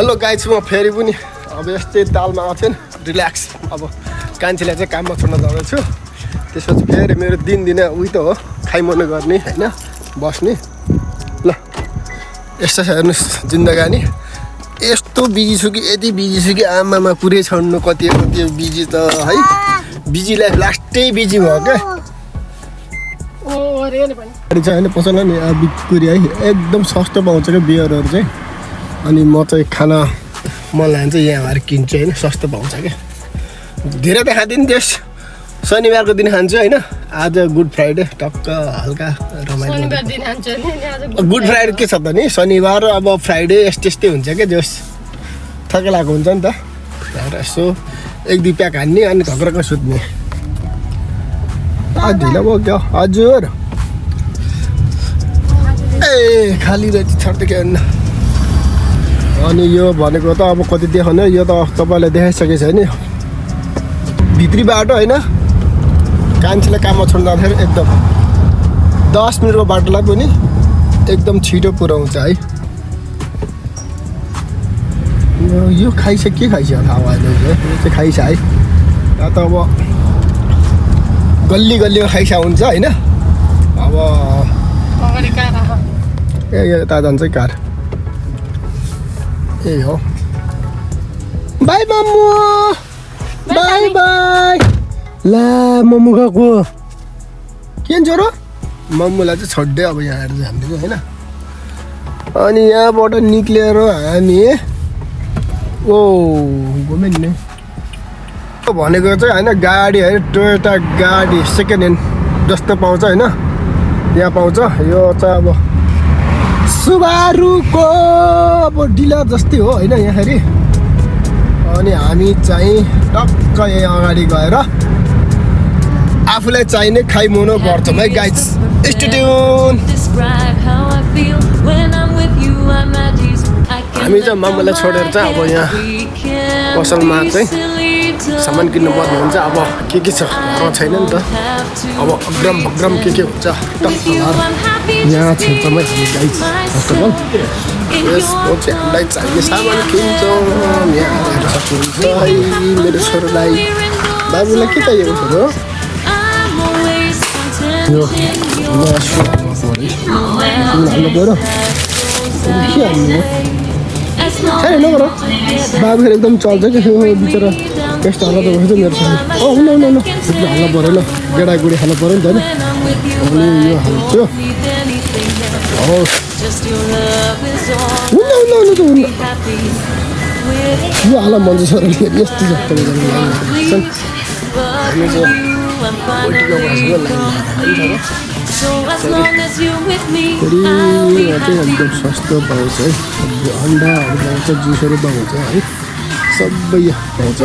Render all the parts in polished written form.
hello guys म फेरि पनि अब यस्तै तालमा आउँछु नि रिल्याक्स अब कान्छीलाई चाहिँ काममा छोड्न जाँदैछु त्यसपछि फेरि मेरो दिनदिनै उही त हो खाइमर्नु गर्ने होइन बस्ने ल यस्तो छ हेर्नुहोस् जिन्दगानी यस्तो बिजी छु कि यति बिजी छु कि आमामा पुरै छोड्नु कति बिजी त है बिजी लाइफ लास्टै बिजी भयो क्या गाडी चाहिँ होइन पसल नि बिक्री है एकदम सस्तो पाउँछ क्या बियरहरू चाहिँ अनि म चाहिँ खाना मन लाग्यो चाहिँ यहाँ भएर किन्छु होइन सस्तो पाउँछ क्या धेरै त खाँदिनँ त्यस शनिबारको दिन खान्छु होइन आज गुड फ्राइडे टक्क हल्का रमाइलो गुड फ्राइडे के छ त नि शनिबार अब फ्राइडे यस्तै हुन्छ क्या जोस् थकै लागेको हुन्छ नि त त्यहाँबाट यसो एक दुई प्याक हान्ने अनि घक्रक्क सुत्ने ढिलो भयो क्या हजुर ए खाली रहेछ छड्दै के भन्नु अनि यो भनेको त अब कति देखाउने यो त तपाईँलाई देखाइसकेको छ नि भित्री बाटो होइन कान्छीलाई काममा छोड्नु जाँदाखेरि एकदम 10 मिनटको बाटोलाई पनि एकदम छिटो पुऱ्याउँछ है यो खाइस के खाइस थाहा भएन यो चाहिँ खाइस है या त अब गल्ली गल्लीमा खाइसा हुन्छ होइन अब ए यता जान्छ कार ए हो बाई मामु बाई बाई ला मम्मू गएको के हुन्छ र मम्मूलाई चाहिँ छोड्दै अब यहाँ आएर चाहिँ हामीले होइन अनि यहाँबाट निक्लेर हामी ओ घुम्यो नि भनेको चाहिँ होइन गाडी है टोयोटा गाडी सेकेन्ड ह्यान्ड जस्तो पाउँछ होइन यहाँ पाउँछ यो चाहिँ अब सुबारुको अब डिलर जस्तै हो होइन यहाँखेरि अनि हामी चाहिँ टक्क यहाँ अगाडि गएर आफूलाई चाहिने खाइमुनो गर्छौँ है गाइज स्टेट्युन हामी चाहिँ मामुलाई छोडेर चाहिँ अब यहाँ पसलमा चाहिँ सामान किन्नु पर्ने हुन्छ अब के छ छैन नि त अब अग्रम के हुन्छ यहाँ क्षेत्रमा हामी गाइज हस्पिटल यसको चाहिँ हामीलाई चाहिने सामान किन्छौँ यहाँ आएर सक्नुहुन्छ है मेरो छोरोलाई बाबुलाई के चाहिएको छोरो यो हाल्नु पऱ्यो के हाल्नु छैन गर बाबुहरू एकदम चल्छ कि बिचरा यस्तो हल्ला त भन्छ मेरो साथी हुन हल्ला पऱ्यो ल गेडागुडी हाल्नु पऱ्यो नि त होइन अनि यो हाल्छु हुन्न यो हाल मन छ यस्तो जस्तो एकदम सस्तो पाउँछ है अन्डाहरू पाउँछ जुसहरू पाउँछ है सबै पाउँछ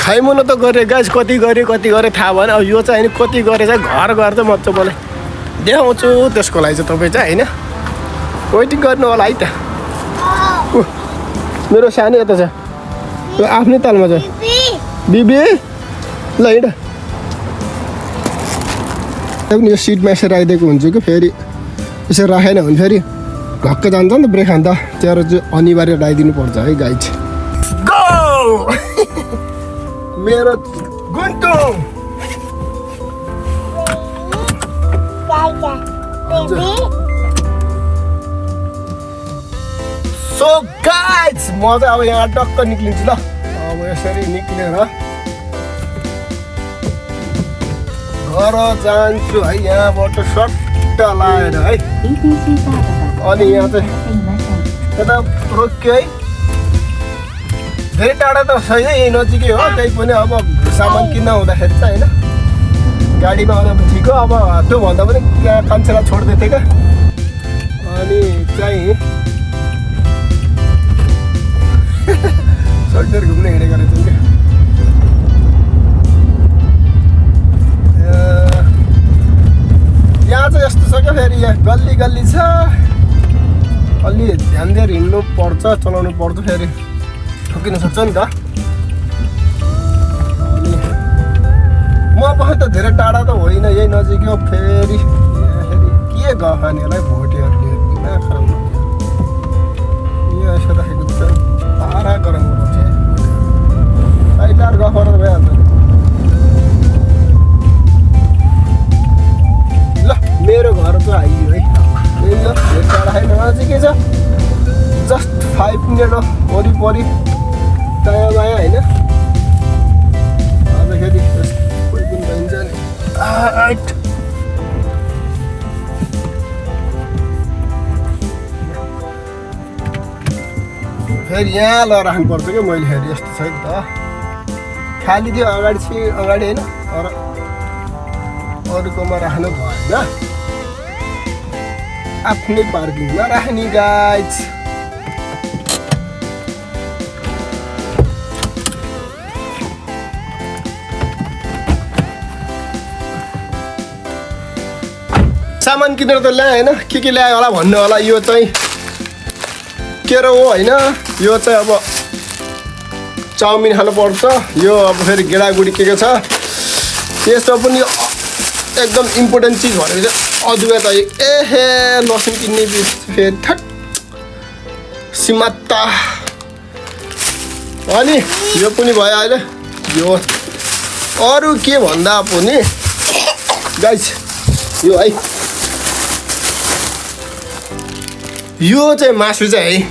खाइमुनो त गरेँ गाइस कति गरेँ थाहा भएन अब यो चाहिँ होइन कति गरेँ चाहिँ घर गएर चाहिँ मजा मलाई देखाउँछु त्यसको लागि चाहिँ तपाईँ चाहिँ होइन वेटिङ गर्नु होला है त मेरो सानो यता छ यो आफ्नै तालमा छ बिबी ल हिँड यो सिटमा यसो राखिदिएको हुन्छु कि फेरि यसो राखेन भने फेरि घक्क जान्छ नि त ब्रेक हान्दा त्यहाँ चाहिँ अनिवार्य राखिदिनु पर्छ है गाइज गो मेरो गुन्टुङ सो गाइज म चाहिँ अब यहाँ टक्क निक्लिन्छु ल अब यसरी निक्लेर घर जान्छु है यहाँबाट सट्ट लाएर है अनि यहाँ चाहिँ यता रोक्यो है धेरै टाढा त छैन यही नजिकै हो त्यही पनि अब सामान किन्न हुँदाखेरि चाहिँ होइन गाडीमा आउँदा ठिक हो अब त्योभन्दा पनि त्यहाँ कान्छेलाई छोड्दै थिएँ क्या अनि चाहिँ सट्टर घुम्ने हिँडेको रहेछ क्या यहाँ चाहिँ यस्तो छ क्या फेरि यहाँ गल्ली छ अलि ध्यान दिएर हिँड्नु पर्छ चलाउनु पर्छ फेरि ठोकिन सक्छ नि त अनि म बस्नु त धेरै टाढा त होइन यही नजिकै हो फेरि के गखानेलाई भोटेहरूले यो यसो राखेको आइपुगेन वरिपरि दायाँ बायाँ होइन अन्तखेरि कोही पनि भइन्छ नि फेरि यहाँ ल राख्नुपर्छ क्या मैले फेरि यस्तो छ नि त खाली थियो अगाडि होइन अरूकोमा राख्नु भएन आफ्नै पार्किङमा राख्ने गाइज सामान किनेर त ल्याएँ होइन के ल्यायो होला भन्नु होला यो चाहिँ के र हो होइन यो चाहिँ अब चाउमिन खानु पर्छ यो अब फेरि गेडागुडी के छ त्यसमा पनि एकदम इम्पोर्टेन्ट चिज भनेको चाहिँ अदुवा चाहियो एहे लसुन किन्ने फेरि ठ्याक सिमात्ता अनि यो पनि भयो अहिले यो अरू के भन्दा पनि गाइस यो है यो चाहिँ मासु चाहिँ है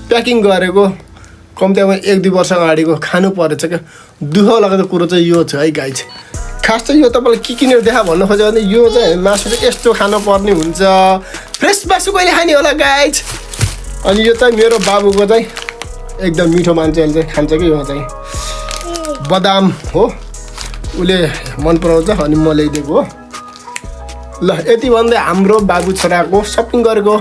प्याकिङ गरेको कम्तीमा 1-2 वर्ष अगाडिको खानु परेछ क्या दुःख लाग्दो कुरो चाहिँ यो छ है गाइस खास चाहिँ यो तपाईँलाई के किनेर देखा भन्नु खोज्यो भने यो चाहिँ मासु चाहिँ यस्तो खानु पर्ने हुन्छ फ्रेस मासु कहिले खाने होला गाइस अनि यो चाहिँ मेरो बाबुको चाहिँ एकदम मिठो मान्छेले चाहिँ खान्छ कि यो चाहिँ बदाम हो उसले मन पराउँछ अनि म ल्याइदिएको हो ल यति भन्दै हाम्रो बाबु छोराको सपिङ गरेको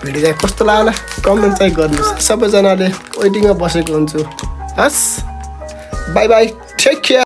भिडियो चाहिँ कस्तो लाग्यो कमेन्ट चाहिँ गर्नुहोस् सबैजनाले वेटिङमा बसेको हुन्छु हस् बाई बाई टेक केयर